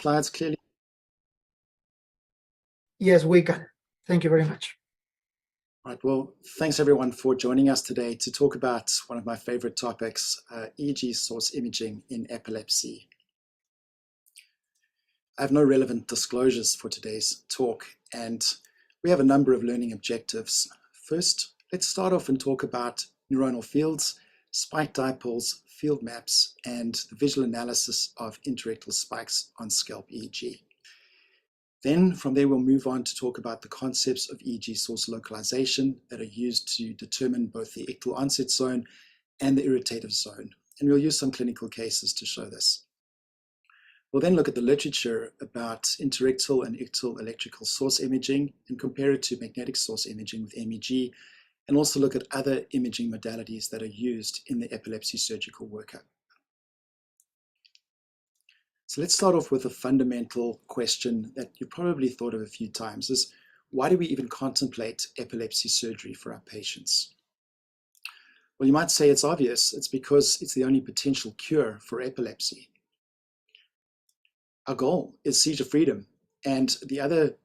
slides clearly? Yes, we can. Thank you very much. Right, well, thanks everyone for joining us today to talk about one of my favorite topics, EEG source imaging in epilepsy. I have no relevant disclosures for today's talk, and we have a number of learning objectives. First, let's start off and talk about neuronal fields, spike dipoles, field maps, and the visual analysis of interictal spikes on scalp EEG. Then from there, we'll move on to talk about the concepts of EEG source localization that are used to determine both the ictal onset zone and the irritative zone. And we'll use some clinical cases to show this. We'll then look at the literature about interictal and ictal electrical source imaging and compare it to magnetic source imaging with MEG, and also look at other imaging modalities that are used in the epilepsy surgical workup. So let's start off with a fundamental question that you probably thought of a few times is, why do we even contemplate epilepsy surgery for our patients? Well, you might say it's obvious. It's because it's the only potential cure for epilepsy. Our goal is seizure freedom, and the other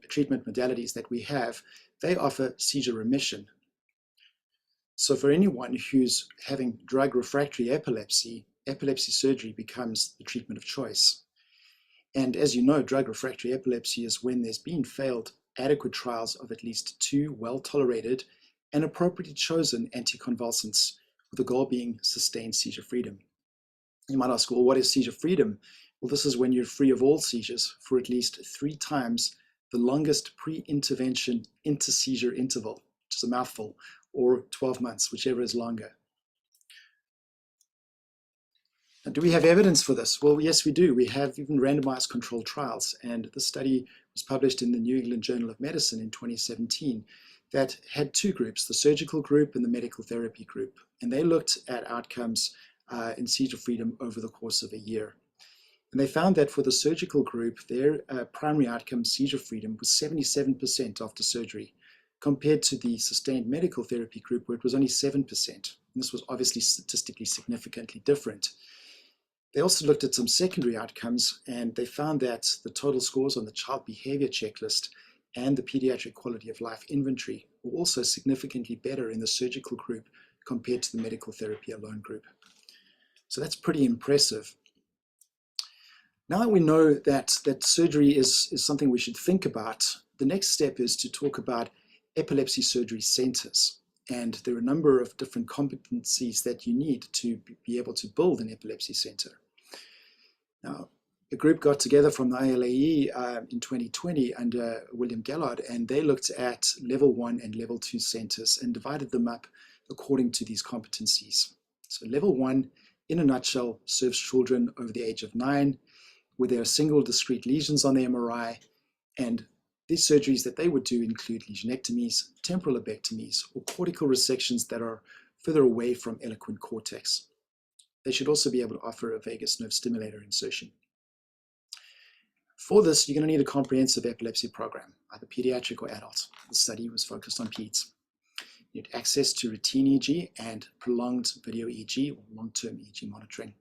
treatment modalities that we have, they offer seizure remission. So for anyone who's having drug refractory epilepsy, epilepsy surgery becomes the treatment of choice. And as you know, drug refractory epilepsy is when there's been failed adequate trials of at least 2 well-tolerated and appropriately chosen anticonvulsants, with the goal being sustained seizure freedom. You might ask, well, what is seizure freedom? Well, this is when you're free of all seizures for at least 3 times the longest pre-intervention inter-seizure interval, which is a mouthful, or 12 months, whichever is longer. Now, do we have evidence for this? Well, yes, we do. We have even randomized controlled trials, and the study was published in the New England Journal of Medicine in 2017 that had 2 groups, the surgical group and the medical therapy group, and they looked at outcomes in seizure freedom over the course of a year. And they found that for the surgical group, their primary outcome, seizure freedom, was 77% after surgery, compared to the sustained medical therapy group, where it was only 7%. And this was obviously statistically significantly different. They also looked at some secondary outcomes, and they found that the total scores on the child behavior checklist and the pediatric quality of life inventory were also significantly better in the surgical group compared to the medical therapy alone group. So that's pretty impressive. Now that we know that surgery is something we should think about, the next step is to talk about epilepsy surgery centers. And there are a number of different competencies that you need to be able to build an epilepsy center. Now, a group got together from the ILAE in 2020 under William Gellard, and they looked at level 1 and level 2 centers and divided them up according to these competencies. So level 1, in a nutshell, serves children over the age of 9, where there are single discrete lesions on the MRI, and these surgeries that they would do include lesionectomies, temporal lobectomies, or cortical resections that are further away from eloquent cortex. They should also be able to offer a vagus nerve stimulator insertion. For this, you're going to need a comprehensive epilepsy program, either pediatric or adult. The study was focused on peds. You need access to routine EEG and prolonged video EEG, or long-term EEG monitoring,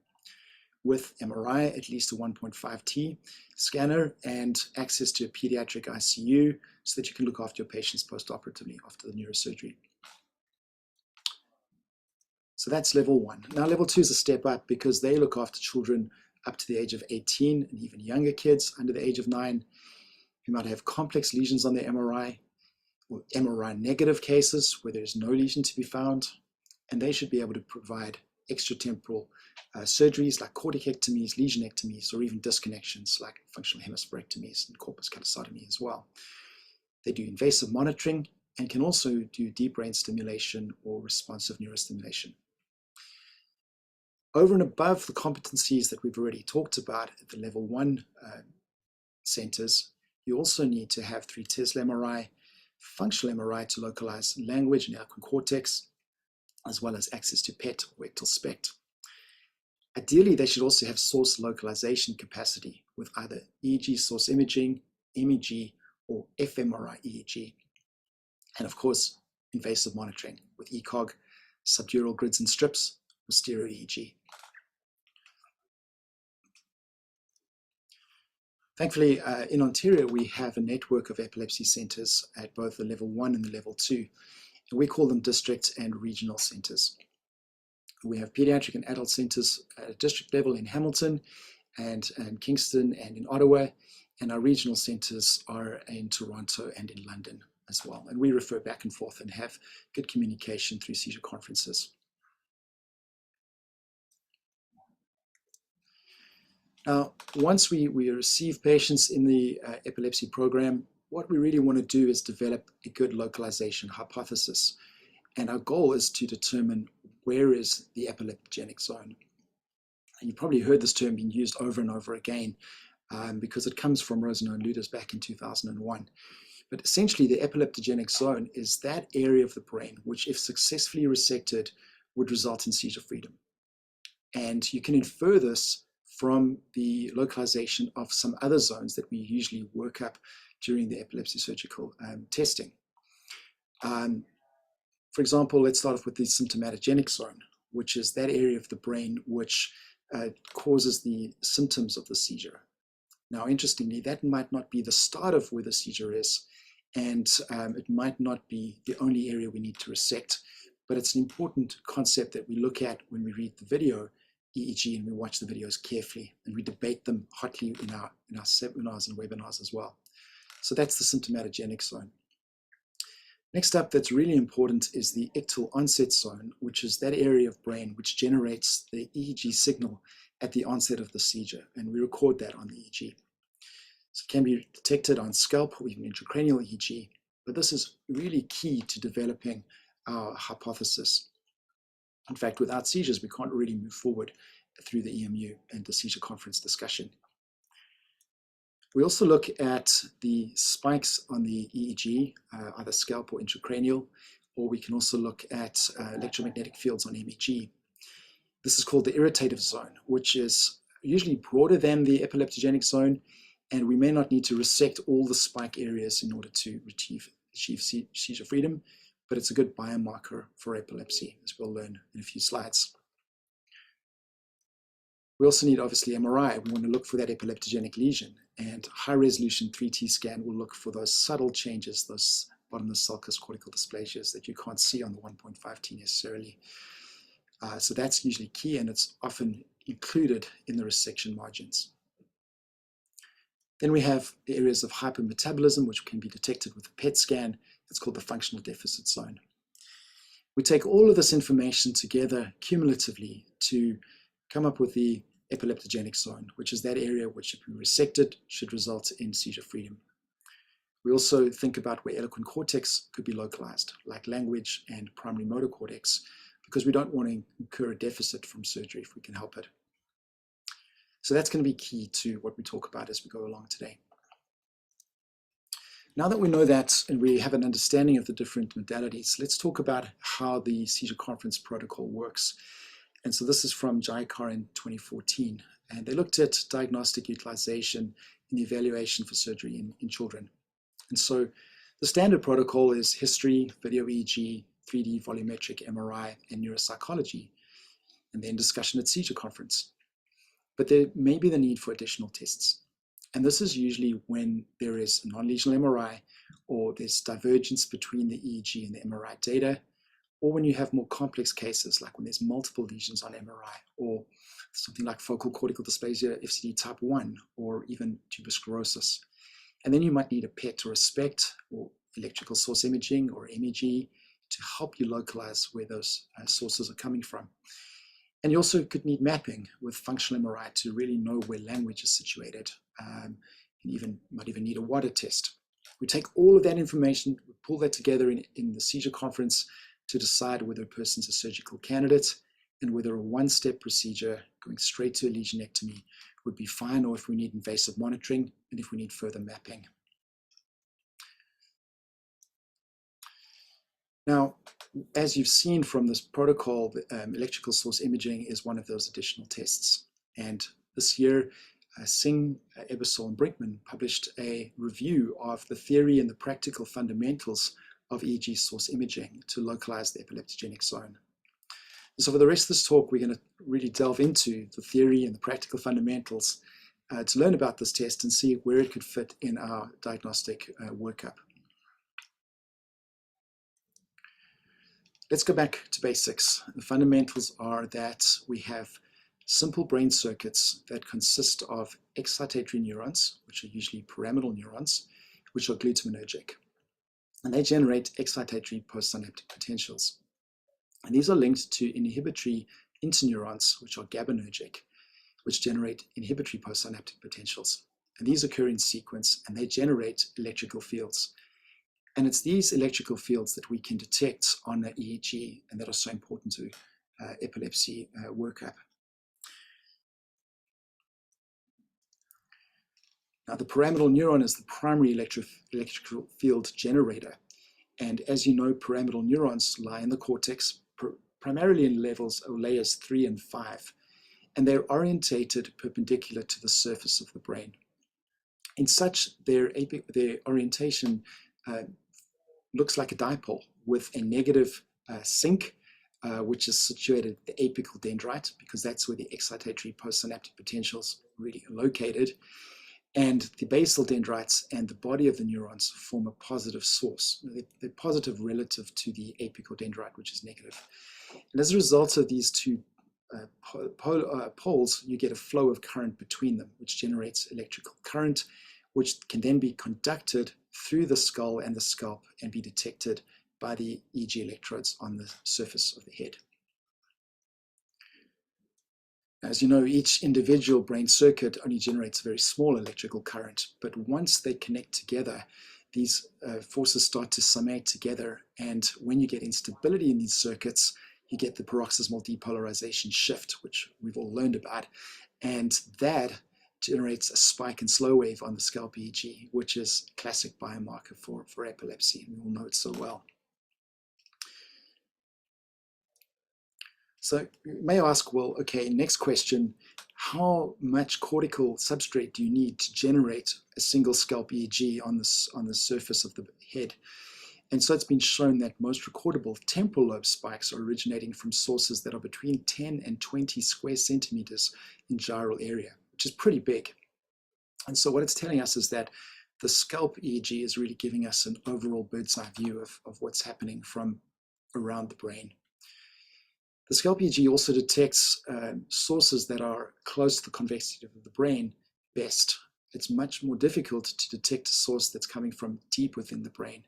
with MRI, at least a 1.5T scanner, and access to a pediatric ICU so that you can look after your patients post-operatively after the neurosurgery. So that's level 1. Now level 2 is a step up because they look after children up to the age of 18 and even younger kids under the age of 9 who might have complex lesions on their MRI, or MRI negative cases where there's no lesion to be found, and they should be able to provide extratemporal surgeries like corticectomies, lesionectomies, or even disconnections like functional hemispherectomies and corpus callosotomy as well. They do invasive monitoring and can also do deep brain stimulation or responsive neurostimulation. Over and above the competencies that we've already talked about at the level 1 centers, you also need to have 3 Tesla MRI, functional MRI to localize language and eloquent cortex, as well as access to PET or ictal SPECT. Ideally, they should also have source localization capacity with either EEG source imaging, MEG, or fMRI EEG. And of course, invasive monitoring with ECOG, subdural grids and strips, or stereo EEG. Thankfully, in Ontario, we have a network of epilepsy centres at both the level 1 and the level 2. And we call them district and regional centres. We have pediatric and adult centres at a district level in Hamilton and Kingston and in Ottawa. And our regional centres are in Toronto and in London as well. And we refer back and forth and have good communication through seizure conferences. Now, once we receive patients in the epilepsy program, what we really want to do is develop a good localization hypothesis. And our goal is to determine where is the epileptogenic zone. And you've probably heard this term being used over and over again because it comes from Rosenau and Luders back in 2001. But essentially, the epileptogenic zone is that area of the brain which, if successfully resected, would result in seizure freedom. And you can infer this from the localization of some other zones that we usually work up during the epilepsy surgical testing. For example, let's start off with the symptomatogenic zone, which is that area of the brain which causes the symptoms of the seizure. Now, interestingly, that might not be the start of where the seizure is, and it might not be the only area we need to resect, but it's an important concept that we look at when we read the video EEG and we watch the videos carefully and we debate them hotly in our seminars and webinars as well. So that's the symptomatogenic zone. Next up, that's really important is the Ictal onset zone, which is that area of brain which generates the EEG signal at the onset of the seizure, and we record that on the EEG. So it can be detected on scalp or even intracranial EEG, but this is really key to developing our hypothesis. In fact, without seizures, we can't really move forward through the EMU and the seizure conference discussion. We also look at the spikes on the EEG, either scalp or intracranial, or we can also look at electromagnetic fields on MEG. This is called the irritative zone, which is usually broader than the epileptogenic zone, and we may not need to resect all the spike areas in order to achieve seizure freedom, but it's a good biomarker for epilepsy, as we'll learn in a few slides. We also need, obviously, MRI. We want to look for that epileptogenic lesion, and high-resolution 3T scan will look for those subtle changes, those bottomless sulcus cortical dysplasias that you can't see on the 1.5T necessarily. So that's usually key, and it's often included in the resection margins. Then we have the areas of hypermetabolism, which can be detected with a PET scan. It's called the functional deficit zone. We take all of this information together cumulatively to come up with the epileptogenic zone, which is that area which, if we resect it, should result in seizure freedom. We also think about where eloquent cortex could be localized, like language and primary motor cortex, because we don't want to incur a deficit from surgery if we can help it. So that's going to be key to what we talk about as we go along today. Now that we know that and we have an understanding of the different modalities, let's talk about how the seizure conference protocol works. And so this is from Jaikar in 2014. And they looked at diagnostic utilization in the evaluation for surgery in children. And so the standard protocol is history, video EEG, 3D volumetric MRI, and neuropsychology, and then discussion at seizure conference. But there may be the need for additional tests. And this is usually when there is a non-lesional MRI, or there's divergence between the EEG and the MRI data, or when you have more complex cases, like when there's multiple lesions on MRI, or something like focal cortical dysplasia, FCD type 1, or even tuberculosis. And then you might need a PET or a SPECT, or electrical source imaging, or MEG, to help you localize where those sources are coming from. And you also could need mapping with functional MRI to really know where language is situated. You might even need a water test. We take all of that information, we pull that together in the seizure conference to decide whether a person's a surgical candidate and whether a one-step procedure going straight to a lesionectomy would be fine, or if we need invasive monitoring and if we need further mapping. Now, as you've seen from this protocol, electrical source imaging is one of those additional tests. And this year, Singh, Ebersole, and Brinkman published a review of the theory and the practical fundamentals of EEG source imaging to localize the epileptogenic zone. So for the rest of this talk, we're going to really delve into the theory and the practical fundamentals, to learn about this test and see where it could fit in our diagnostic workup. Let's go back to basics. The fundamentals are that we have simple brain circuits that consist of excitatory neurons, which are usually pyramidal neurons, which are glutamanergic. And they generate excitatory postsynaptic potentials. And these are linked to inhibitory interneurons, which are GABAergic, which generate inhibitory postsynaptic potentials. And these occur in sequence, and they generate electrical fields. And it's these electrical fields that we can detect on the EEG, and that are so important to epilepsy workup. Now, the pyramidal neuron is the primary electrical field generator. And as you know, pyramidal neurons lie in the cortex, primarily in levels or layers 3 and 5. And they're orientated perpendicular to the surface of the brain. In such, their orientation looks like a dipole with a negative sink, which is situated at the apical dendrite, because that's where the excitatory postsynaptic potentials really are located. And the basal dendrites and the body of the neurons form a positive source. They're positive relative to the apical dendrite, which is negative. And as a result of these two poles, you get a flow of current between them, which generates electrical current, which can then be conducted through the skull and the scalp and be detected by the EEG electrodes on the surface of the head. As you know, each individual brain circuit only generates a very small electrical current, but once they connect together, these forces start to summate together, and when you get instability in these circuits, you get the paroxysmal depolarization shift, which we've all learned about, and that generates a spike in slow wave on the scalp EEG, which is a classic biomarker for epilepsy, and we all know it so well. So you may ask, well, okay, next question, how much cortical substrate do you need to generate a single scalp EEG on the surface of the head? And so it's been shown that most recordable temporal lobe spikes are originating from sources that are between 10 and 20 square centimeters in gyral area, which is pretty big. And so what it's telling us is that the scalp EEG is really giving us an overall bird's eye view of what's happening from around the brain. The scalp EEG also detects sources that are close to the convexity of the brain best. It's much more difficult to detect a source that's coming from deep within the brain.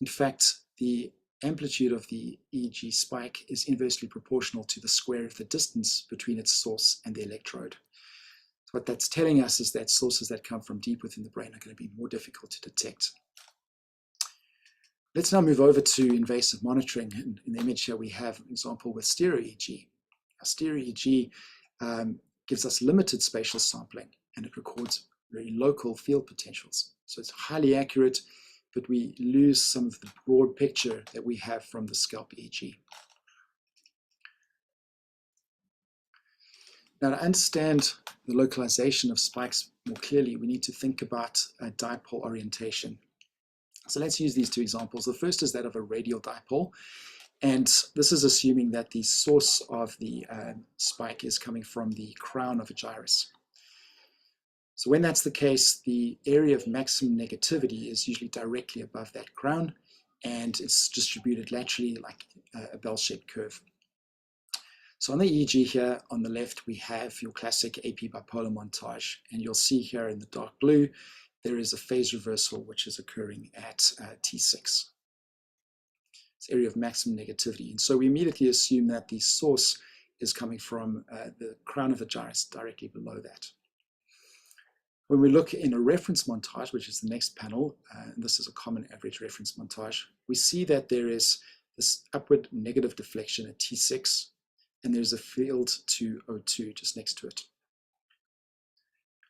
In fact, the amplitude of the EEG spike is inversely proportional to the square of the distance between its source and the electrode. So what that's telling us is that sources that come from deep within the brain are going to be more difficult to detect. Let's now move over to invasive monitoring. In the image here, we have an example with stereo EEG. Stereo EEG gives us limited spatial sampling, and it records very local field potentials. So it's highly accurate, but we lose some of the broad picture that we have from the scalp EEG. Now, to understand the localization of spikes more clearly, we need to think about dipole orientation. So let's use these two examples. The first is that of a radial dipole, and this is assuming that the source of the spike is coming from the crown of a gyrus. So when that's the case, the area of maximum negativity is usually directly above that crown, and it's distributed laterally like a bell-shaped curve. So on the EEG here on the left, we have your classic AP bipolar montage, and you'll see here in the dark blue, there is a phase reversal which is occurring at T6. It's area of maximum negativity. And so we immediately assume that the source is coming from the crown of the gyrus directly below that. When we look in a reference montage, which is the next panel, and this is a common average reference montage, we see that there is this upward negative deflection at T6, and there's a field to O2 just next to it.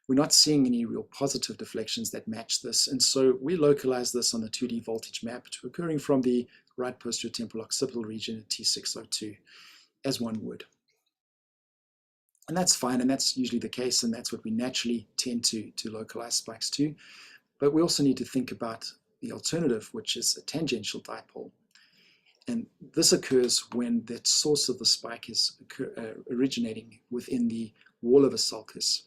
We're not seeing any real positive deflections that match this, and so we localize this on the 2D voltage map to occurring from the right posterior temporal occipital region at T602, as one would. And that's fine, and that's usually the case, and that's what we naturally tend to localize spikes to. But we also need to think about the alternative, which is a tangential dipole. And this occurs when the source of the spike is originating within the wall of a sulcus.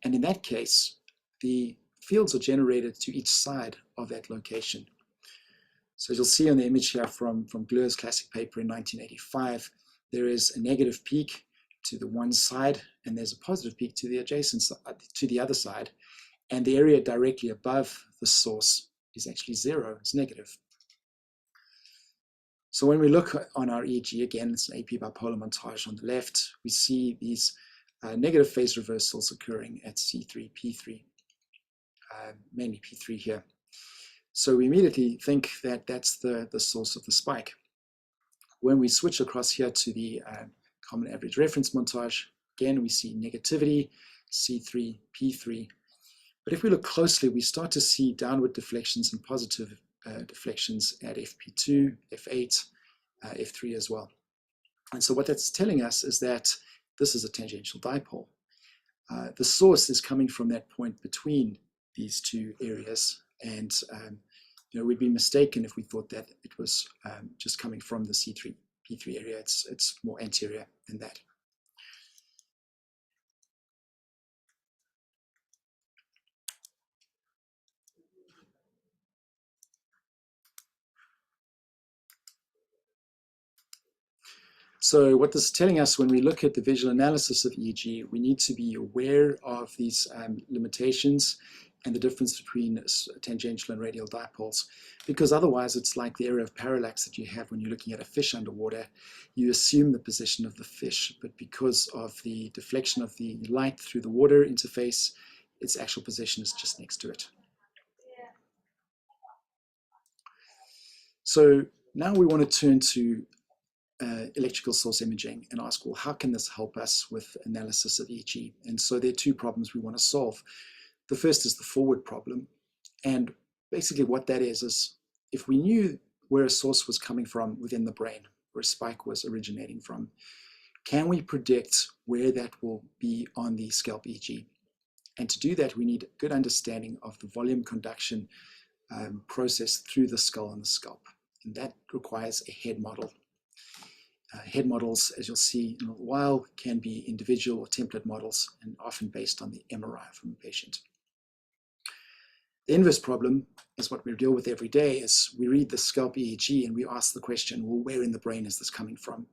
And in that case, the fields are generated to each side of that location. So as you'll see on the image here from Gluer's classic paper in 1985, there is a negative peak to the one side, and there's a positive peak to the adjacent side, to the other side, and the area directly above the source is actually zero, it's negative. So when we look on our EEG, again, it's an AP bipolar montage on the left, we see these negative phase reversals occurring at C3, P3, mainly P3 here. So we immediately think that that's the source of the spike. When we switch across here to the common average reference montage, again, we see negativity, C3, P3. But if we look closely, we start to see downward deflections and positive deflections at FP2, F8, F3 as well. And so what that's telling us is that this is a tangential dipole. The source is coming from that point between these two areas, and we'd be mistaken if we thought that it was just coming from the C3, P3 area. It's more anterior than that. So what this is telling us when we look at the visual analysis of EEG, we need to be aware of these limitations and the difference between tangential and radial dipoles, because otherwise it's like the area of parallax that you have when you're looking at a fish underwater. You assume the position of the fish, but because of the deflection of the light through the water interface, its actual position is just next to it. So now we want to turn to electrical source imaging and ask, well, how can this help us with analysis of EEG? And so there are two problems we want to solve. The first is the forward problem. And basically what that is if we knew where a source was coming from within the brain, where a spike was originating from, can we predict where that will be on the scalp EEG? And to do that, we need a good understanding of the volume conduction process through the skull and the scalp. And that requires a head model. Head models, as you'll see in a little while, can be individual or template models and often based on the MRI from the patient. The inverse problem is what we deal with every day is we read the scalp EEG and we ask the question, well, where in the brain is this coming from?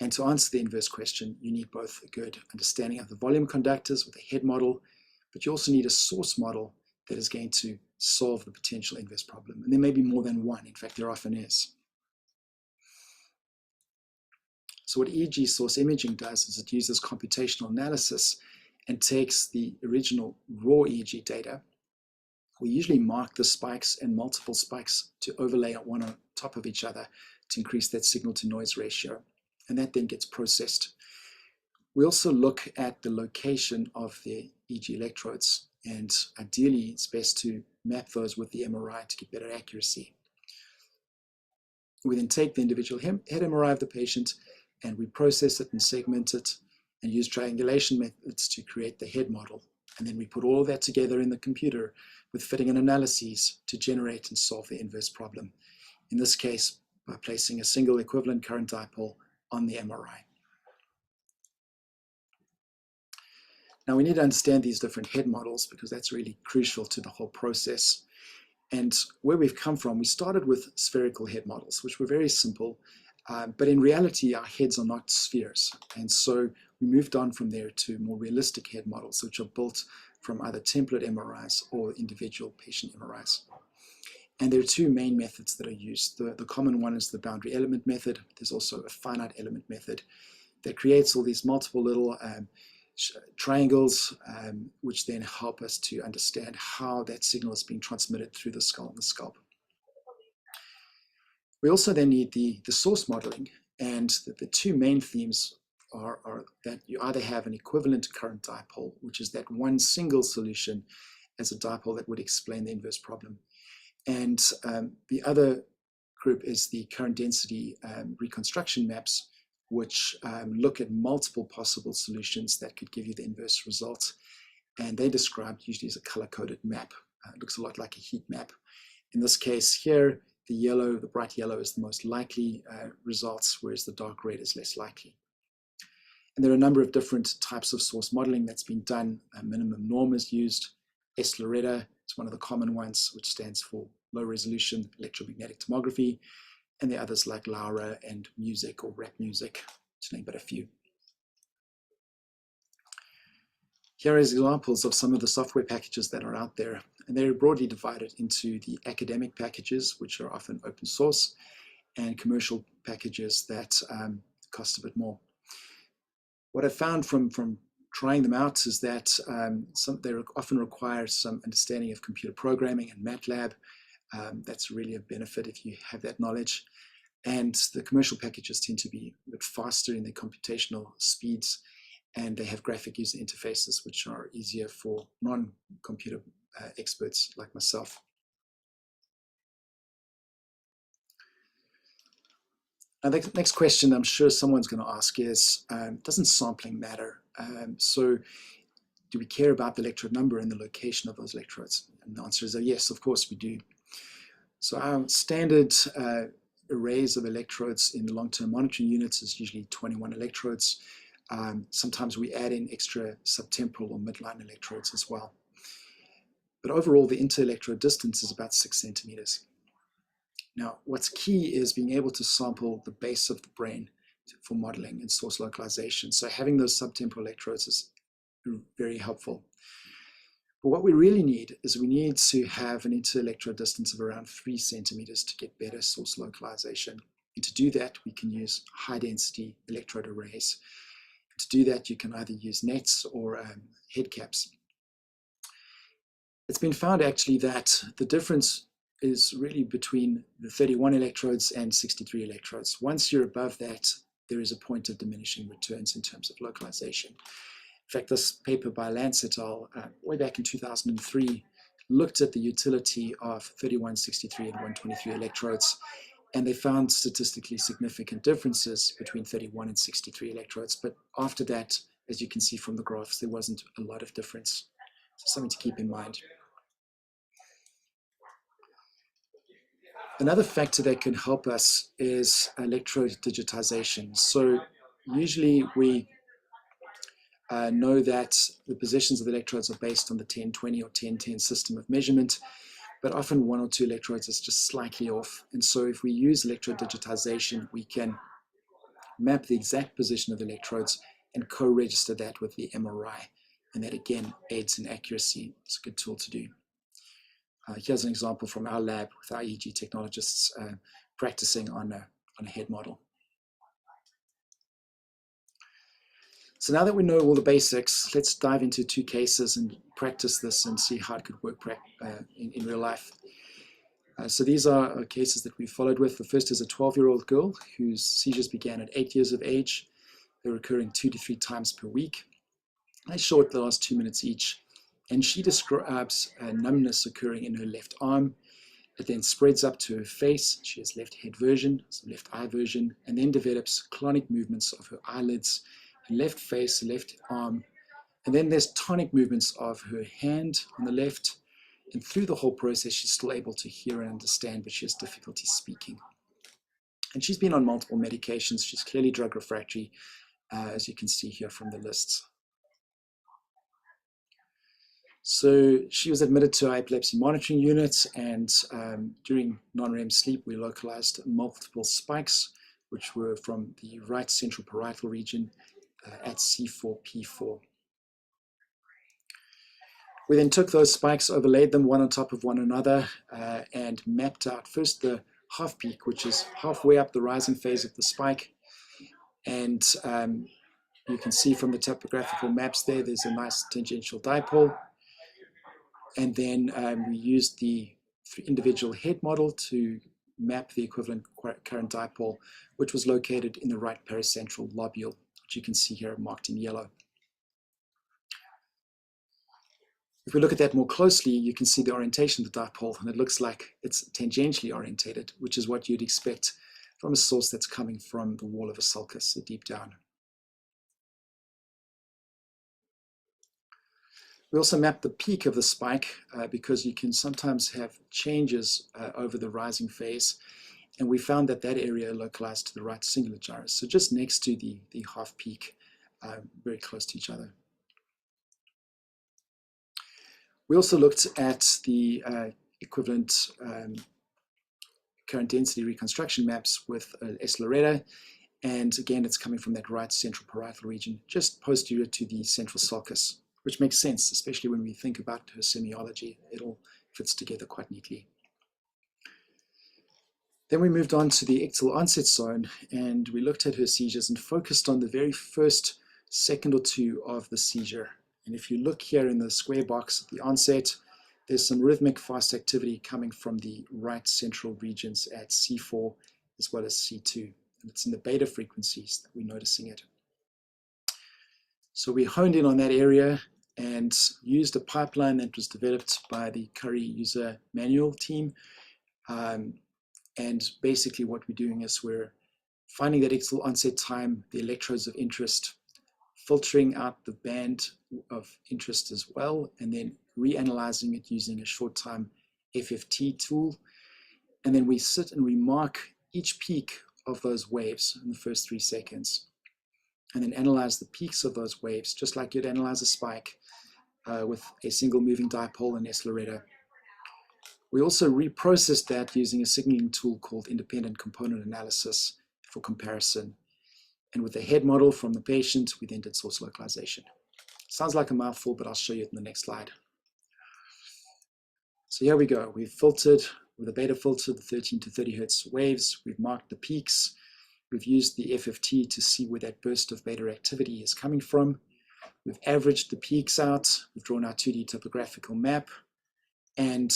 And to answer the inverse question, you need both a good understanding of the volume conductors with a head model, but you also need a source model that is going to solve the potential inverse problem. And there may be more than one. In fact, there often is. So what EEG source imaging does is it uses computational analysis and takes the original raw EEG data. We usually mark the spikes and multiple spikes to overlay one on top of each other to increase that signal to noise ratio. And that then gets processed. We also look at the location of the EEG electrodes, and ideally it's best to map those with the MRI to get better accuracy. We then take the individual head MRI of the patient and we process it and segment it and use triangulation methods to create the head model. And then we put all of that together in the computer with fitting and analyses to generate and solve the inverse problem. In this case, by placing a single equivalent current dipole on the MRI. Now we need to understand these different head models because that's really crucial to the whole process. And where we've come from, we started with spherical head models, which were very simple, but in reality, our heads are not spheres. And so we moved on from there to more realistic head models, which are built from either template MRIs or individual patient MRIs. And there are two main methods that are used. The common one is the boundary element method. There's also a finite element method that creates all these multiple little triangles, which then help us to understand how that signal is being transmitted through the skull and the scalp. We also then need the source modeling, and the two main themes are that you either have an equivalent current dipole, which is that one single solution as a dipole that would explain the inverse problem. And the other group is the current density reconstruction maps, which look at multiple possible solutions that could give you the inverse result. And they're described usually as a color-coded map. It looks a lot like a heat map. In this case here, the bright yellow is the most likely results, whereas the dark red is less likely. And there are a number of different types of source modeling that's been done. A minimum norm is used. S-Loretta is one of the common ones, which stands for low resolution electromagnetic tomography, and the others like LAURA and music or rap music, to name but a few. Here are examples of some of the software packages that are out there, and they're broadly divided into the academic packages, which are often open source, and commercial packages that cost a bit more. What I found from trying them out is that they often require some understanding of computer programming and MATLAB. That's really a benefit if you have that knowledge. And the commercial packages tend to be a bit faster in their computational speeds, and they have graphic user interfaces which are easier for non-computer experts like myself. Now, the next question I'm sure someone's going to ask is, doesn't sampling matter? So do we care about the electrode number and the location of those electrodes? And the answer is yes, of course we do. So our standard arrays of electrodes in the long-term monitoring units is usually 21 electrodes. Sometimes we add in extra subtemporal or midline electrodes as well. But overall, the inter-electrode distance is about 6 centimeters. Now, what's key is being able to sample the base of the brain for modeling and source localization. So having those subtemporal electrodes is very helpful. But what we really need is we need to have an inter-electrode distance of around 3 centimeters to get better source localization. And to do that, we can use high-density electrode arrays. To do that, you can either use nets or head caps. It's been found actually that the difference is really between the 31 electrodes and 63 electrodes. Once you're above that, there is a point of diminishing returns in terms of localization. In fact, this paper by Lance et al. Way back in 2003 looked at the utility of 31, 63, and 123 electrodes, and they found statistically significant differences between 31 and 63 electrodes. But after that, as you can see from the graphs, there wasn't a lot of difference. So something to keep in mind. Another factor that can help us is electrode digitization. So usually we know that the positions of the electrodes are based on the 1020 or 1010 system of measurement, but often 1 or 2 electrodes is just slightly off. And so if we use electrode digitization, we can map the exact position of the electrodes and co-register that with the MRI. And that again aids in accuracy. It's a good tool to do. Here's an example from our lab with our EEG technologists practicing on a head model. So now that we know all the basics, let's dive into 2 cases and practice this and see how it could work in real life. So these are cases that we followed with. The first is a 12-year-old girl whose seizures began at 8 years of age. They're occurring 2 to 3 times per week. They short, the last 2 minutes each. And she describes numbness occurring in her left arm. It then spreads up to her face. She has left head version, some left eye version, and then develops clonic movements of her eyelids, her left face, left arm. And then there's tonic movements of her hand on the left. And through the whole process, she's still able to hear and understand, but she has difficulty speaking. And she's been on multiple medications. She's clearly drug refractory, as you can see here from the lists. So she was admitted to our epilepsy monitoring unit, and during non-REM sleep, we localized multiple spikes, which were from the right central parietal region at C4P4. We then took those spikes, overlaid them one on top of one another, and mapped out first the half peak, which is halfway up the rising phase of the spike. And you can see from the topographical maps there's a nice tangential dipole. And then we used the individual head model to map the equivalent current dipole, which was located in the right paracentral lobule, which you can see here marked in yellow. If we look at that more closely, you can see the orientation of the dipole, and it looks like it's tangentially orientated, which is what you'd expect from a source that's coming from the wall of a sulcus, so deep down. We also mapped the peak of the spike because you can sometimes have changes over the rising phase. And we found that that area localized to the right singular gyrus, so just next to the half peak very close to each other. We also looked at the equivalent current density reconstruction maps with Electrode, and again it's coming from that right central parietal region, just posterior to the central sulcus, which makes sense, especially when we think about her semiology. It all fits together quite neatly. Then we moved on to the ictal onset zone, and we looked at her seizures and focused on the very first second or two of the seizure. And if you look here in the square box at the onset, there's some rhythmic fast activity coming from the right central regions at C4 as well as C2. And it's in the beta frequencies that we're noticing it. So we honed in on that area and used a pipeline that was developed by the Curry user manual team. And basically what we're doing is we're finding that ictal onset time, the electrodes of interest, filtering out the band of interest as well, and then reanalyzing it using a short time FFT tool. And then we sit and we mark each peak of those waves in the first 3 seconds, and then analyze the peaks of those waves, just like you'd analyze a spike with a single moving dipole and Electrode. We also reprocessed that using a signaling tool called independent component analysis for comparison. And with the head model from the patient, we then did source localization. Sounds like a mouthful, but I'll show you it in the next slide. So here we go. We've filtered with a beta filter the 13 to 30 hertz waves. We've marked the peaks. We've used the FFT to see where that burst of beta activity is coming from. We've averaged the peaks out. We've drawn our 2D topographical map. And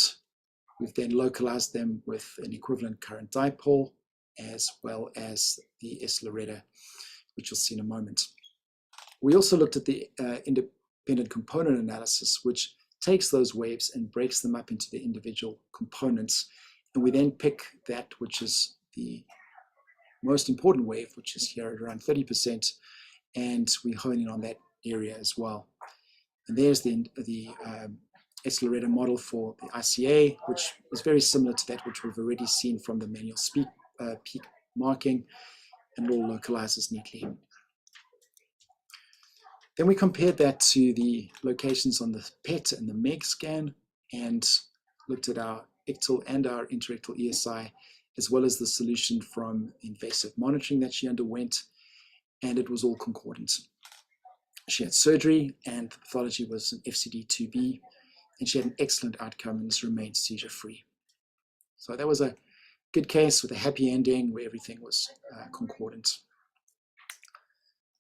we've then localized them with an equivalent current dipole as well as the Electrode, which you'll see in a moment. We also looked at the independent component analysis, which takes those waves and breaks them up into the individual components. And we then pick that which is the most important wave, which is here at around 30%, and we hone in on that area as well. And there's the Electrode model for the ICA, which is very similar to that which we've already seen from the manual peak marking, and it all localizes neatly. Then we compared that to the locations on the PET and the MEG scan and looked at our Ictal and our Interictal ESI, as well as the solution from invasive monitoring that she underwent, and it was all concordant. She had surgery and the pathology was an FCD2B, and she had an excellent outcome and has remained seizure-free. So that was a good case with a happy ending where everything was concordant.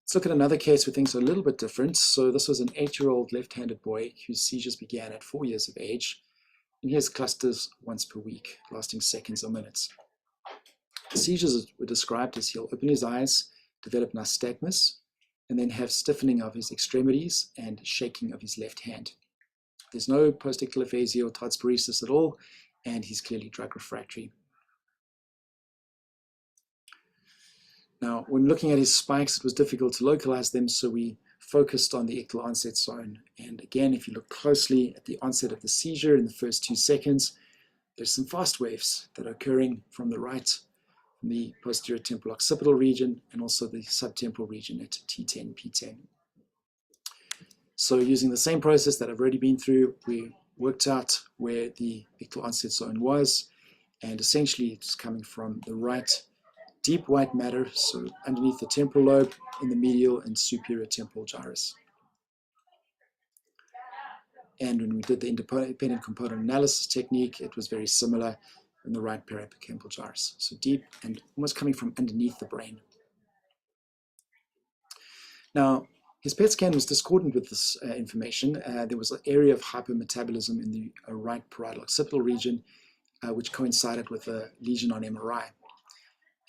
Let's look at another case where things are a little bit different. So this was an 8-year-old left-handed boy whose seizures began at 4 years of age, and he has clusters once per week, lasting seconds or minutes. The seizures were described as he'll open his eyes, develop nystagmus, and then have stiffening of his extremities and shaking of his left hand. There's no post-ictal aphasia or todsparesis at all, and he's clearly drug refractory. Now, when looking at his spikes, it was difficult to localize them, so we focused on the ictal onset zone. And again, if you look closely at the onset of the seizure in the first 2 seconds, there's some fast waves that are occurring from the right, from the posterior temporal occipital region, and also the subtemporal region at T10, P10. So using the same process that I've already been through, we worked out where the ictal onset zone was, and essentially it's coming from the right deep white matter, so underneath the temporal lobe, in the medial and superior temporal gyrus. And when we did the independent component analysis technique, it was very similar in the right periapical gyrus, so deep and almost coming from underneath the brain. Now, his PET scan was discordant with this information. There was an area of hypermetabolism in the right parietal occipital region, which coincided with a lesion on MRI.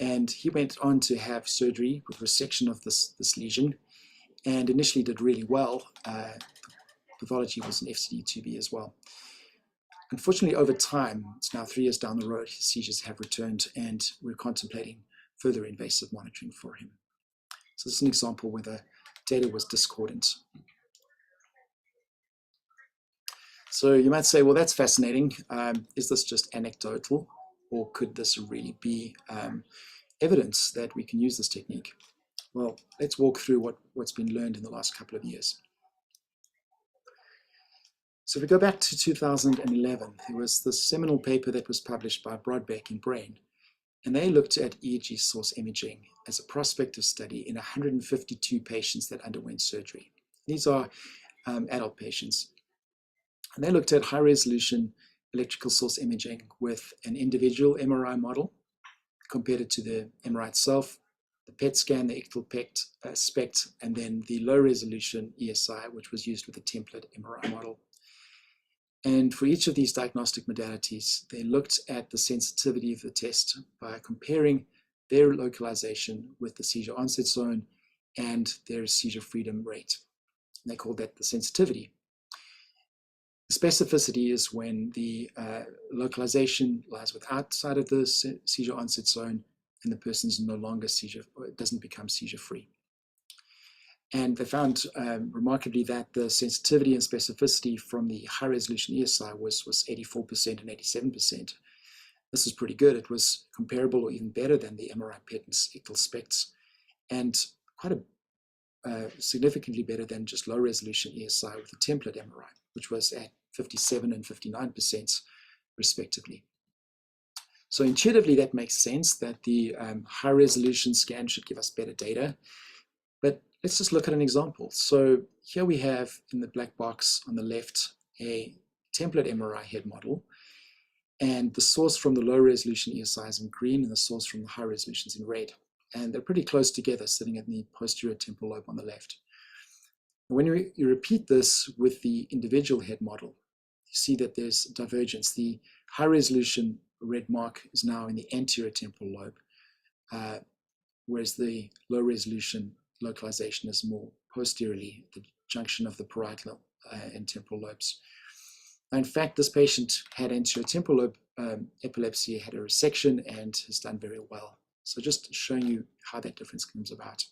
And he went on to have surgery with resection of this lesion, and initially did really well. Pathology was an FCD2B as well. Unfortunately, over time, it's now 3 years down the road, his seizures have returned, and we're contemplating further invasive monitoring for him. So this is an example where the data was discordant. So you might say, well, that's fascinating. Is this just anecdotal, or could this really be evidence that we can use this technique? Well, let's walk through what's been learned in the last couple of years. So if we go back to 2011, there was this seminal paper that was published by Brodbeck in Brain, and they looked at EEG source imaging as a prospective study in 152 patients that underwent surgery. These are adult patients. And they looked at high-resolution electrical source imaging with an individual MRI model, compared it to the MRI itself, the PET scan, the Ictal SPECT, and then the low-resolution ESI, which was used with a template MRI model. And for each of these diagnostic modalities, they looked at the sensitivity of the test by comparing their localization with the seizure onset zone and their seizure freedom rate. And they called that the sensitivity. The specificity is when the localization lies outside of the seizure onset zone and the person's no longer doesn't become seizure free. And they found remarkably that the sensitivity and specificity from the high resolution ESI was 84% and 87%. This is pretty good. It was comparable or even better than the MRI PET and Ictal SPECTs, and quite significantly better than just low resolution ESI with the template MRI, which was at 57 and 59% respectively. So intuitively that makes sense that the high resolution scan should give us better data. But let's just look at an example. So here we have in the black box on the left a template MRI head model, and the source from the low resolution ESI is in green and the source from the high resolution is in red. And they're pretty close together, sitting in the posterior temporal lobe on the left. And when you repeat this with the individual head model, you see that there's divergence. The high resolution red mark is now in the anterior temporal lobe, whereas the low resolution localization is more posteriorly, the junction of the parietal and temporal lobes. In fact, this patient had anterior temporal lobe epilepsy, had a resection, and has done very well. So just showing you how that difference comes about.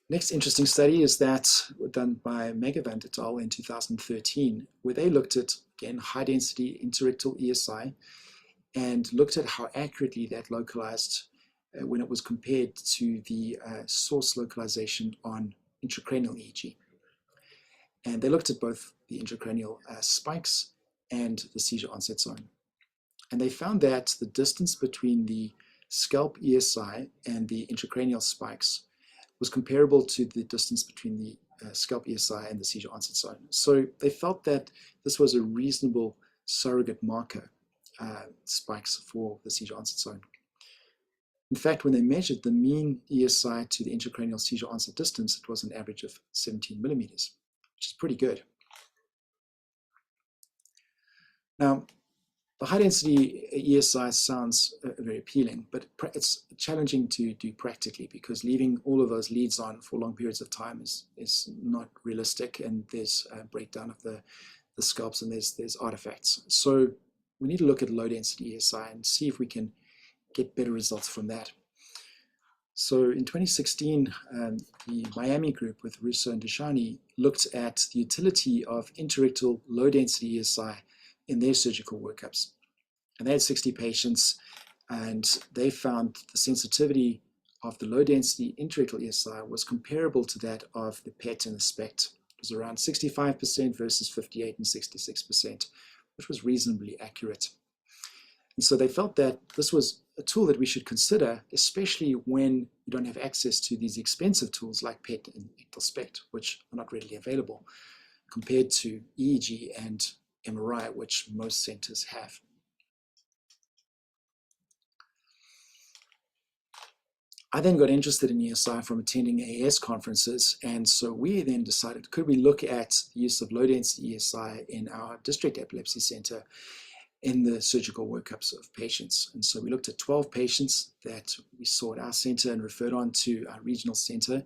Next interesting study is that done by MEG et al. In 2013, where they looked at, again, high-density interictal ESI and looked at how accurately that localized when it was compared to the source localization on intracranial EEG. And they looked at both the intracranial spikes and the seizure onset zone. And they found that the distance between the scalp ESI and the intracranial spikes was comparable to the distance between the scalp ESI and the seizure onset zone. So they felt that this was a reasonable surrogate marker, spikes for the seizure onset zone. In fact, when they measured the mean ESI to the intracranial seizure onset distance, it was an average of 17 millimeters, which is pretty good. Now, the high-density ESI sounds very appealing, but it's challenging to do practically because leaving all of those leads on for long periods of time is not realistic, and there's a breakdown of the scalps and there's artifacts. So we need to look at low-density ESI and see if we can get better results from that. So in 2016, the Miami group with Russo and Deshani looked at the utility of interictal low-density ESI in their surgical workups. And they had 60 patients, and they found the sensitivity of the low-density interictal ESI was comparable to that of the PET and the SPECT. It was around 65% versus 58 and 66%, which was reasonably accurate. And so they felt that this was a tool that we should consider, especially when you don't have access to these expensive tools like PET and Ictal SPECT, which are not readily available, compared to EEG and MRI, which most centers have. I then got interested in ESI from attending AES conferences, and so we then decided, could we look at the use of low-density ESI in our district epilepsy center in the surgical workups of patients? And so we looked at 12 patients that we saw at our center and referred on to our regional center,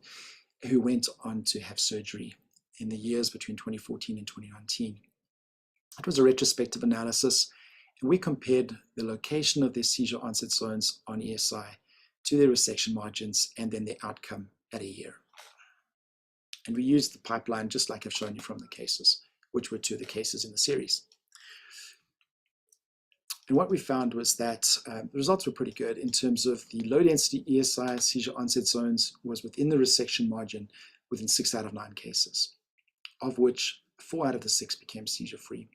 who went on to have surgery in the years between 2014 and 2019. It was a retrospective analysis, and we compared the location of their seizure onset zones on ESI to their resection margins and then their outcome at a year. And we used the pipeline just like I've shown you from the cases, which were two of the cases in the series. And what we found was that the results were pretty good in terms of the low density ESI seizure onset zones was within the resection margin within 6 out of 9 cases, of which 4 out of the 6 became seizure free.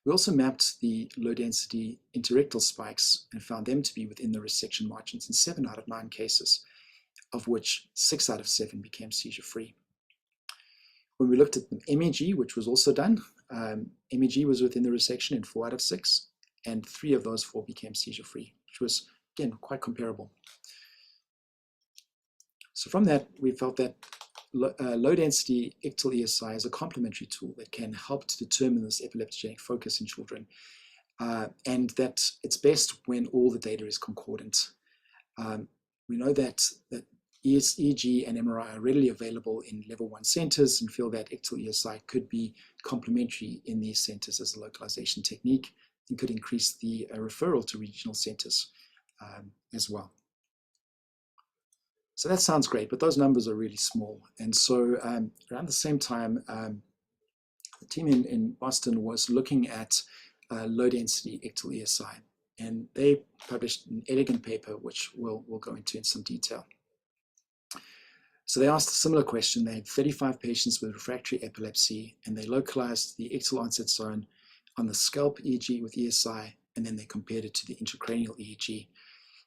We also mapped the low density interictal spikes and found them to be within the resection margins in 7 out of 9 cases, of which 6 out of 7 became seizure free. When we looked at the MEG, which was also done, MEG was within the resection in 4 out of 6, and 3 of those 4 became seizure free, which was, again, quite comparable. So from that, we felt that low density Ictal ESI is a complementary tool that can help to determine this epileptogenic focus in children, and that it's best when all the data is concordant. We know that EEG and MRI are readily available in level 1 centers and feel that Ictal ESI could be complementary in these centers as a localization technique and could increase the referral to regional centers as well. So that sounds great, but those numbers are really small. And so around the same time, the team in Boston was looking at low density Ictal ESI, and they published an elegant paper, which we'll go into in some detail. So they asked a similar question. They had 35 patients with refractory epilepsy, and they localized the Ictal onset zone on the Scalp EEG with ESI, and then they compared it to the intracranial EEG.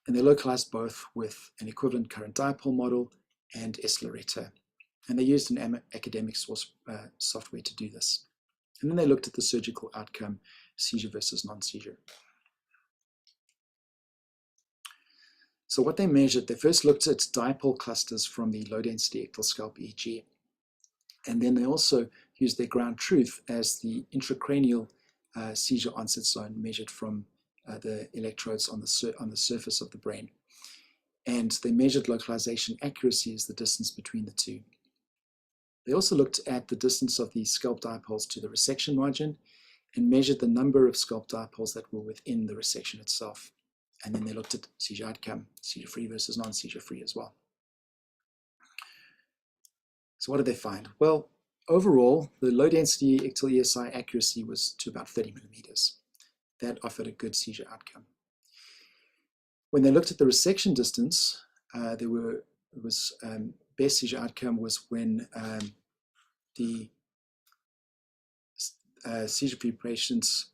And they localized both with an equivalent current dipole model and S-Loretta. And they used an academic source software to do this. And then they looked at the surgical outcome, seizure versus non-seizure. So what they measured, they first looked at dipole clusters from the low-density Ictal Scalp EEG. And then they also used their ground truth as the intracranial seizure onset zone measured from the electrodes on the surface of the brain. And they measured localization accuracy as the distance between the two. They also looked at the distance of the scalp dipoles to the resection margin and measured the number of scalp dipoles that were within the resection itself. And then they looked at seizure outcome, seizure free versus non-seizure free as well. So what did they find? Well, overall, the low density Ictal ESI accuracy was to about 30 millimeters. That offered a good seizure outcome. When they looked at the resection distance, best seizure outcome was when the seizure-free patients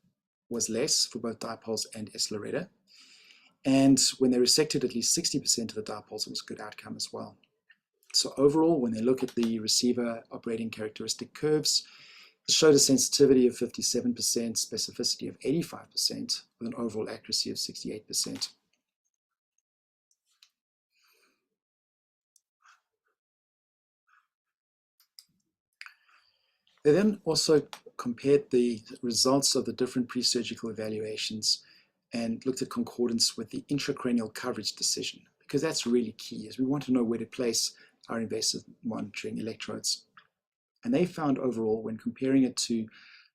was less for both dipoles and S-Loretta. And when they resected at least 60% of the dipoles, it was a good outcome as well. So overall, when they look at the receiver operating characteristic curves, it showed a sensitivity of 57%, specificity of 85%, with an overall accuracy of 68%. They then also compared the results of the different pre-surgical evaluations and looked at concordance with the intracranial coverage decision, because that's really key, as we want to know where to place our invasive monitoring electrodes. And they found overall, when comparing it to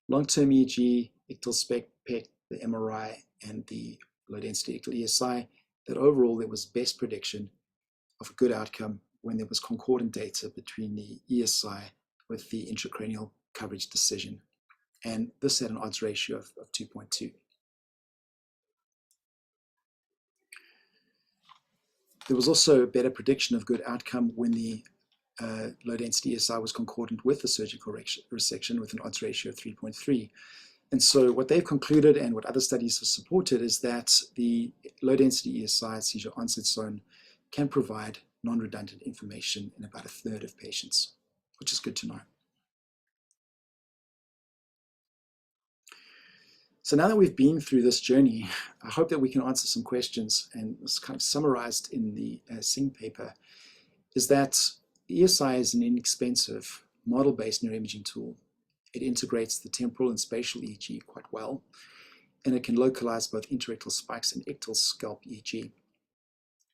long-term EEG, Ictal spec, PET, the MRI, and the low-density Ictal ESI, that overall there was best prediction of a good outcome when there was concordant data between the ESI with the intracranial coverage decision. And this had an odds ratio of 2.2. There was also a better prediction of good outcome when the low-density ESI was concordant with the surgical resection with an odds ratio of 3.3. And so what they've concluded and what other studies have supported is that the low-density ESI seizure onset zone can provide non-redundant information in about 1/3 of patients, which is good to know. So now that we've been through this journey, I hope that we can answer some questions, and it's kind of summarized in the Singh paper, is that ESI is an inexpensive model-based neuroimaging tool. It integrates the temporal and spatial EEG quite well, and it can localize both interictal spikes and Ictal scalp EEG.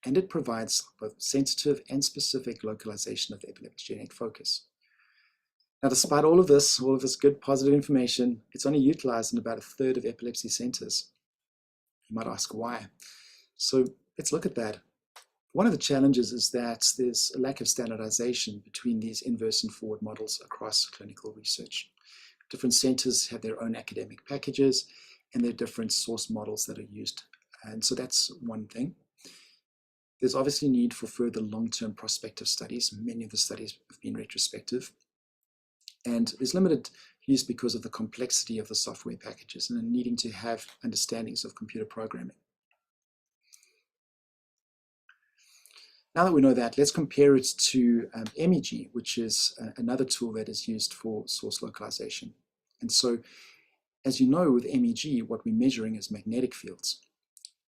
And it provides both sensitive and specific localization of the epileptogenic focus. Now, despite all of this good positive information, it's only utilized in about 1/3 of epilepsy centers. You might ask why. So let's look at that. One of the challenges is that there's a lack of standardization between these inverse and forward models across clinical research. Different centers have their own academic packages, and there are different source models that are used. And so that's one thing. There's obviously need for further long-term prospective studies. Many of the studies have been retrospective. And there's limited use because of the complexity of the software packages and needing to have understandings of computer programming. Now that we know that, let's compare it to MEG, which is another tool that is used for source localization. And so, as you know, with MEG, what we're measuring is magnetic fields.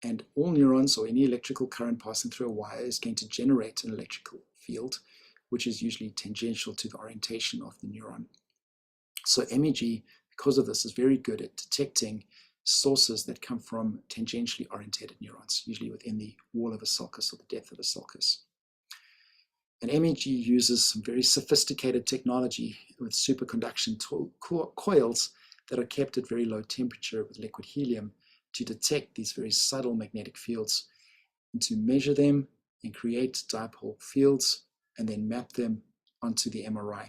And all neurons or any electrical current passing through a wire is going to generate an electrical field, which is usually tangential to the orientation of the neuron. So MEG, because of this, is very good at detecting sources that come from tangentially orientated neurons, usually within the wall of a sulcus or the depth of a sulcus. And MEG uses some very sophisticated technology with superconduction coils that are kept at very low temperature with liquid helium to detect these very subtle magnetic fields and to measure them and create dipole fields and then map them onto the MRI.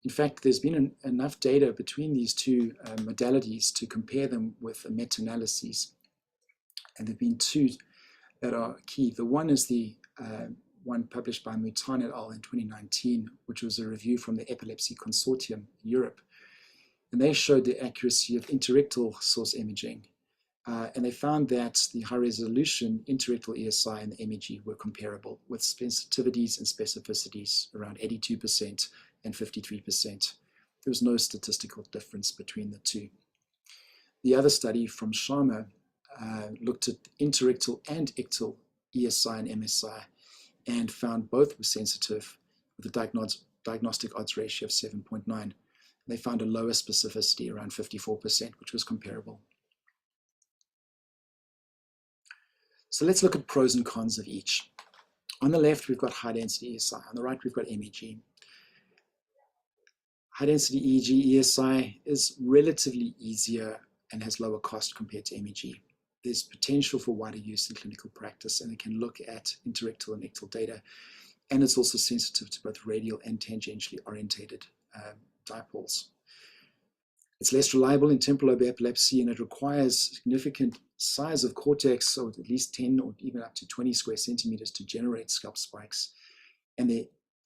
In fact, there's been enough data between these two modalities to compare them with meta-analyses. And there have been two that are key. The one is the one published by Mouton et al. In 2019, which was a review from the Epilepsy Consortium in Europe. And they showed the accuracy of interictal source imaging. And they found that the high-resolution interictal ESI and the MEG were comparable with sensitivities and specificities around 82% and 53%. There was no statistical difference between the two. The other study from Sharma looked at interictal and ictal ESI and MSI and found both were sensitive with a diagnostic odds ratio of 7.9. They found a lower specificity around 54%, which was comparable. So let's look at pros and cons of each. On the left, we've got high-density ESI. On the right, we've got MEG. High-density EEG ESI is relatively easier and has lower cost compared to MEG. There's potential for wider use in clinical practice, and it can look at interictal and ictal data. And it's also sensitive to both radial and tangentially orientated dipoles. It's less reliable in temporal lobe epilepsy, and it requires significant size of cortex, so at least 10 or even up to 20 square centimeters to generate scalp spikes. And there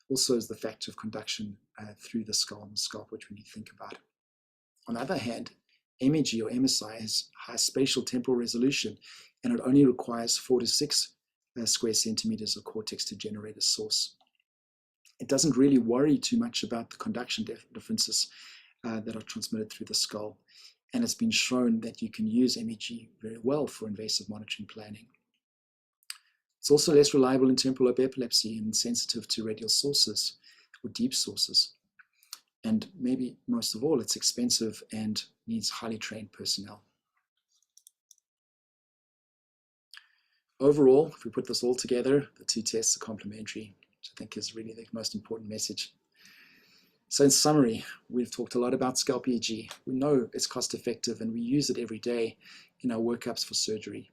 also is the factor of conduction through the skull and the scalp, which we need to think about. On the other hand, MEG or MSI has high spatial temporal resolution, and it only requires 4 to 6 square centimeters of cortex to generate a source. It doesn't really worry too much about the conduction differences that are transmitted through the skull, and it's been shown that you can use MEG very well for invasive monitoring planning. It's also less reliable in temporal lobe epilepsy and sensitive to radial sources or deep sources. And maybe most of all, it's expensive and needs highly trained personnel. Overall, if we put this all together, the two tests are complementary, which I think is really the most important message. So in summary, we've talked a lot about Scalp EEG. We know it's cost effective and we use it every day in our workups for surgery.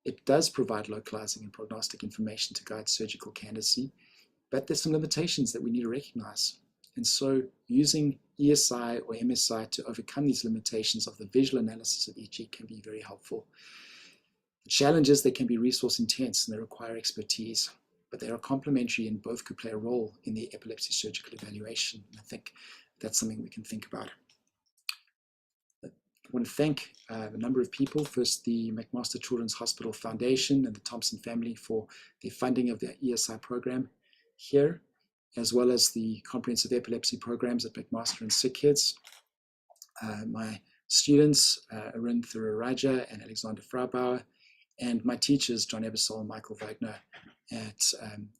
It does provide localizing and prognostic information to guide surgical candidacy, but there's some limitations that we need to recognize. And so using ESI or MSI to overcome these limitations of the visual analysis of EEG can be very helpful. The challenge is they can be resource intense and they require expertise, but they are complementary and both could play a role in the epilepsy surgical evaluation. And I think that's something we can think about. I want to thank a number of people. First, the McMaster Children's Hospital Foundation and the Thompson family for the funding of the ESI program here, as well as the comprehensive epilepsy programs at McMaster and Sick Kids. My students, Arun Thuraraja and Alexander Fraubauer, and my teachers, John Ebersol and Michael Wagner at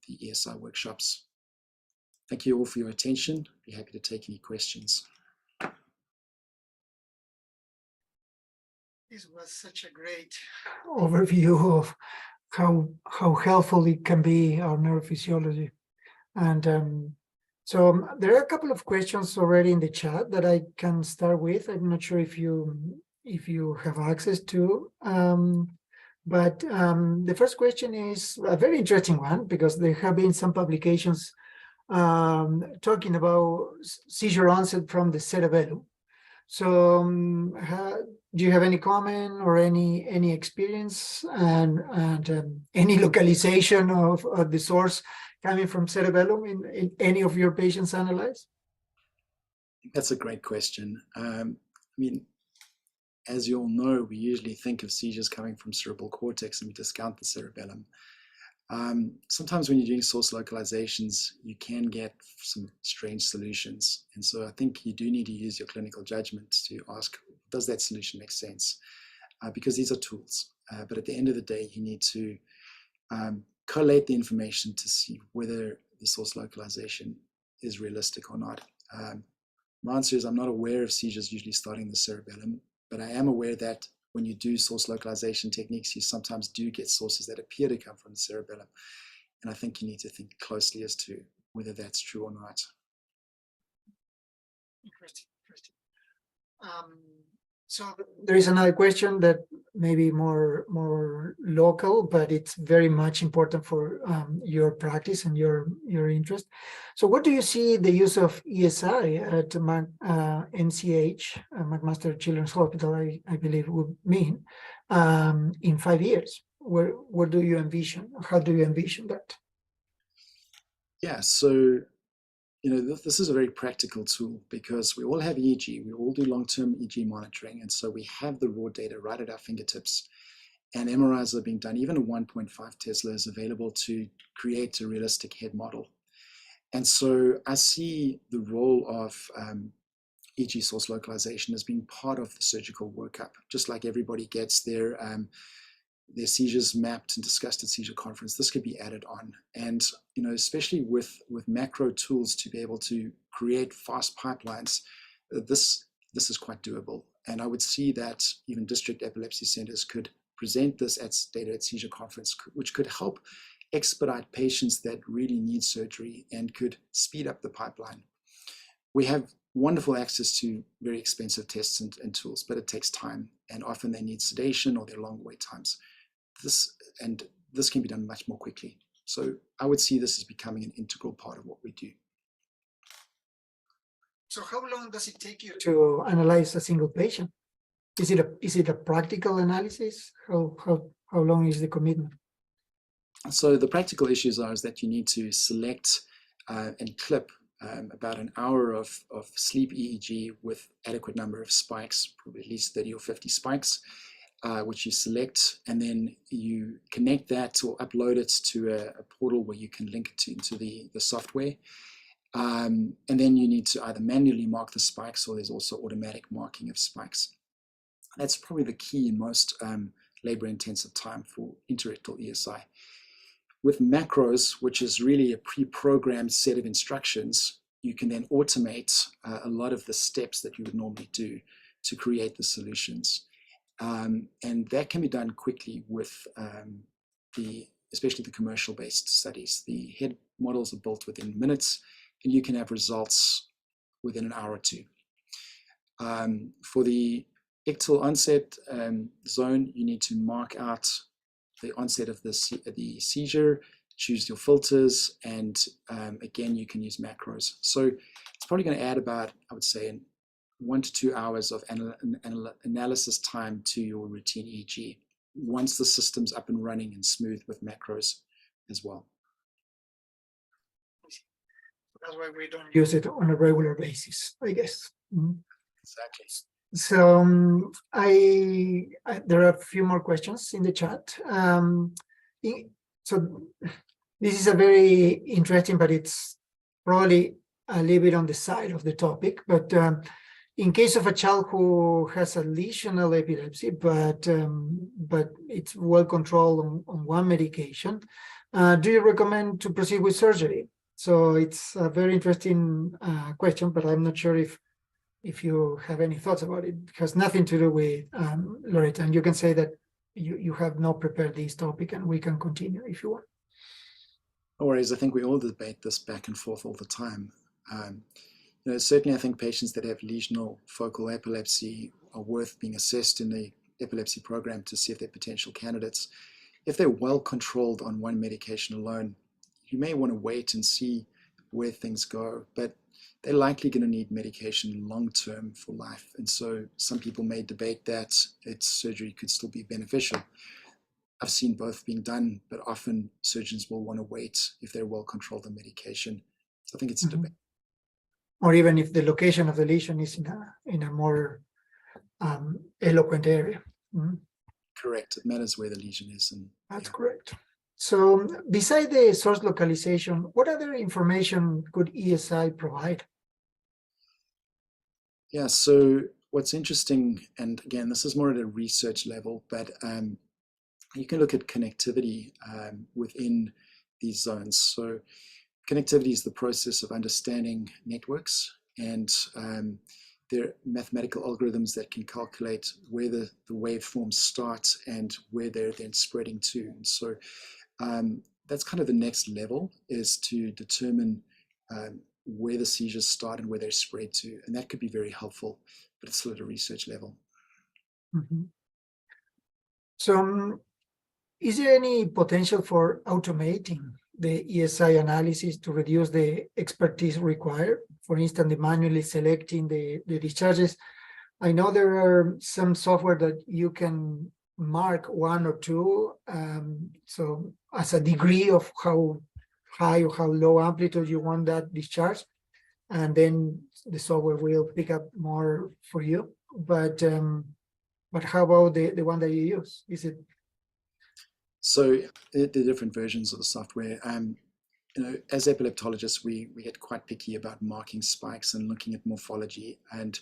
the ESI workshops. Thank you all for your attention. I'd be happy to take any questions. This was such a great overview of how helpful it can be, our neurophysiology. And so there are a couple of questions already in the chat that I can start with. I'm not sure if you have access to. But the first question is a very interesting one because there have been some publications talking about seizure onset from the cerebellum. So do you have any comment or any experience and any localization of the source coming from cerebellum in any of your patients analyzed? That's a great question. I mean, as you all know, we usually think of seizures coming from cerebral cortex and we discount the cerebellum. Sometimes when you're doing source localizations, you can get some strange solutions. And so I think you do need to use your clinical judgment to ask, does that solution make sense? Because these are tools. But at the end of the day, you need to collate the information to see whether the source localization is realistic or not. My answer is I'm not aware of seizures usually starting in the cerebellum, but I am aware that when you do source localization techniques, you sometimes do get sources that appear to come from the cerebellum. And I think you need to think closely as to whether that's true or not. Interesting. So there is another question that may be more local, but it's very much important for your practice and your interest. So what do you see the use of ESI at MCH, McMaster Children's Hospital, I believe would mean, in 5 years? What do you envision? How do you envision that? Yeah, so this is a very practical tool because we all have EEG, we all do long-term EEG monitoring, and so we have the raw data right at our fingertips. And MRIs are being done. Even a 1.5 Tesla is available to create a realistic head model. And so I see the role of EEG source localization as being part of the surgical workup, just like everybody gets their seizures mapped and discussed at seizure conference. This could be added on, and especially with macro tools to be able to create fast pipelines, this is quite doable. And I would see that even district epilepsy centers could present this data at seizure conference, which could help expedite patients that really need surgery and could speed up the pipeline. We have wonderful access to very expensive tests and tools, but it takes time, and often they need sedation or they're long wait times. This can be done much more quickly. So I would see this as becoming an integral part of what we do. So how long does it take you to analyze a single patient? Is it a practical analysis? How long is the commitment? So the practical issues is that you need to select and clip about an hour of sleep EEG with adequate number of spikes, probably at least 30 or 50 spikes, which you select, and then you connect that or upload it to a portal where you can link it into the software. And then you need to either manually mark the spikes, or there's also automatic marking of spikes. That's probably the key in most labor-intensive time for interictal ESI. With macros, which is really a pre-programmed set of instructions, you can then automate a lot of the steps that you would normally do to create the solutions. And that can be done quickly with especially the commercial-based studies. The head models are built within minutes, and you can have results within an hour or two. For the Ictal onset zone, you need to mark out the onset of the seizure, choose your filters, and again, you can use macros. So it's probably going to add about, I would say, 1 to 2 hours of analysis time to your routine EEG once the system's up and running and smooth with macros as well. That's why we don't use it on a regular basis, I guess. Mm-hmm. Exactly. So there are a few more questions in the chat. So this is a very interesting, but it's probably a little bit on the side of the topic. But in case of a child who has a lesional epilepsy, but it's well controlled on one medication, do you recommend to proceed with surgery? So it's a very interesting question, but I'm not sure if you have any thoughts about it. It has nothing to do with Loretta, and you can say that you have not prepared this topic, and we can continue if you want. No worries. I think we all debate this back and forth all the time. Certainly I think patients that have lesional focal epilepsy are worth being assessed in the epilepsy program to see if they're potential candidates. If they're well controlled on one medication alone, you may want to wait and see where things go, but they're likely going to need medication long-term for life. And so some people may debate that its surgery could still be beneficial. I've seen both being done, but often surgeons will want to wait if they're well controlled on medication. So I think it's a debate. Or even if the location of the lesion is in a more eloquent area. Correct. It matters where the lesion is. And that's correct. So beside the source localization, what other information could ESI provide? Yeah, so what's interesting, and again, this is more at a research level, but you can look at connectivity within these zones. So connectivity is the process of understanding networks, and there are mathematical algorithms that can calculate where the waveforms start and where they're then spreading to. And so that's kind of the next level, is to determine where the seizures start and where they're spread to. And that could be very helpful, but it's still at a research level. So is there any potential for automating the ESI analysis to reduce the expertise required? For instance, the manually selecting the discharges. I know there are some software that you can mark 1 or 2, so as a degree of how high or how low amplitude you want that discharge, and then the software will pick up more for you. But how about the one that you use? Is it? So the different versions of the software. As epileptologists, we get quite picky about marking spikes and looking at morphology. And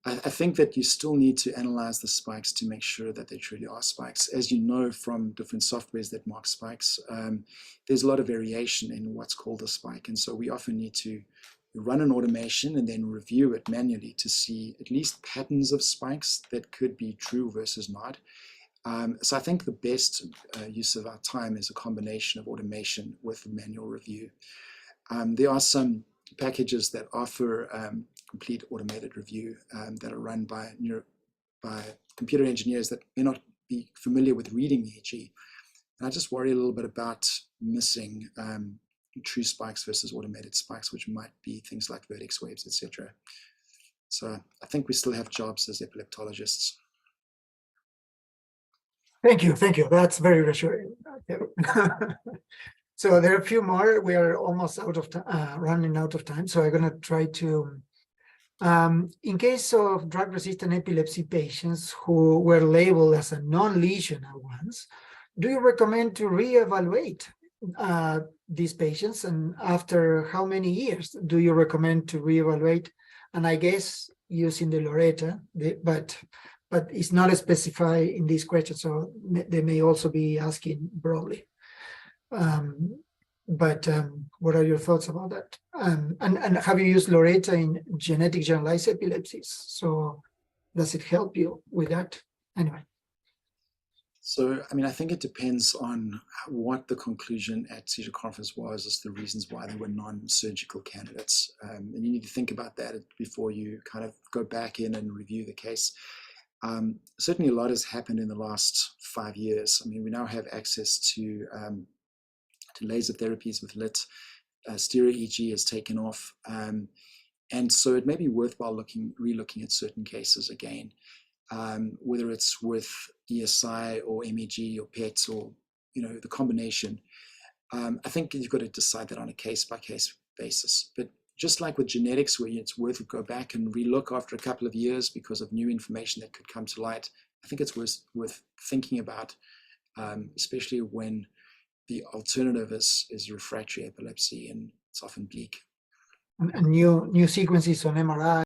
I think that you still need to analyze the spikes to make sure that they truly are spikes. As you know from different softwares that mark spikes, there's a lot of variation in what's called a spike. And so we often need to run an automation and then review it manually to see at least patterns of spikes that could be true versus not. So I think the best use of our time is a combination of automation with manual review. There are some packages that offer complete automated review that are run by computer engineers that may not be familiar with reading EEG. And I just worry a little bit about missing true spikes versus automated spikes, which might be things like vertex waves, etc. So I think we still have jobs as epileptologists. Thank you. That's very reassuring. So there are a few more. We are almost running out of time. So I'm going to try to, in case of drug-resistant epilepsy patients who were labeled as a non-lesional ones, do you recommend to reevaluate these patients? And after how many years do you recommend to reevaluate? And I guess using the Loretta, but it's not specified in this question, so they may also be asking broadly. What are your thoughts about that? And have you used Loretta in genetic generalized epilepsies? So does it help you with that? Anyway. So, I mean, I think it depends on what the conclusion at seizure conference was as the reasons why they were non-surgical candidates. And you need to think about that before you kind of go back in and review the case. Certainly a lot has happened in the last 5 years. I mean, we now have access to laser therapies with lit. Stereo EEG has taken off. And so it may be worthwhile re-looking at certain cases again, whether it's with ESI or MEG or PET or, the combination. I think you've got to decide that on a case-by-case basis. But just like with genetics, where it's worth to go back and relook after a couple of years because of new information that could come to light, I think it's worth thinking about, especially when the alternative is refractory epilepsy, and it's often bleak. And new sequences on MRI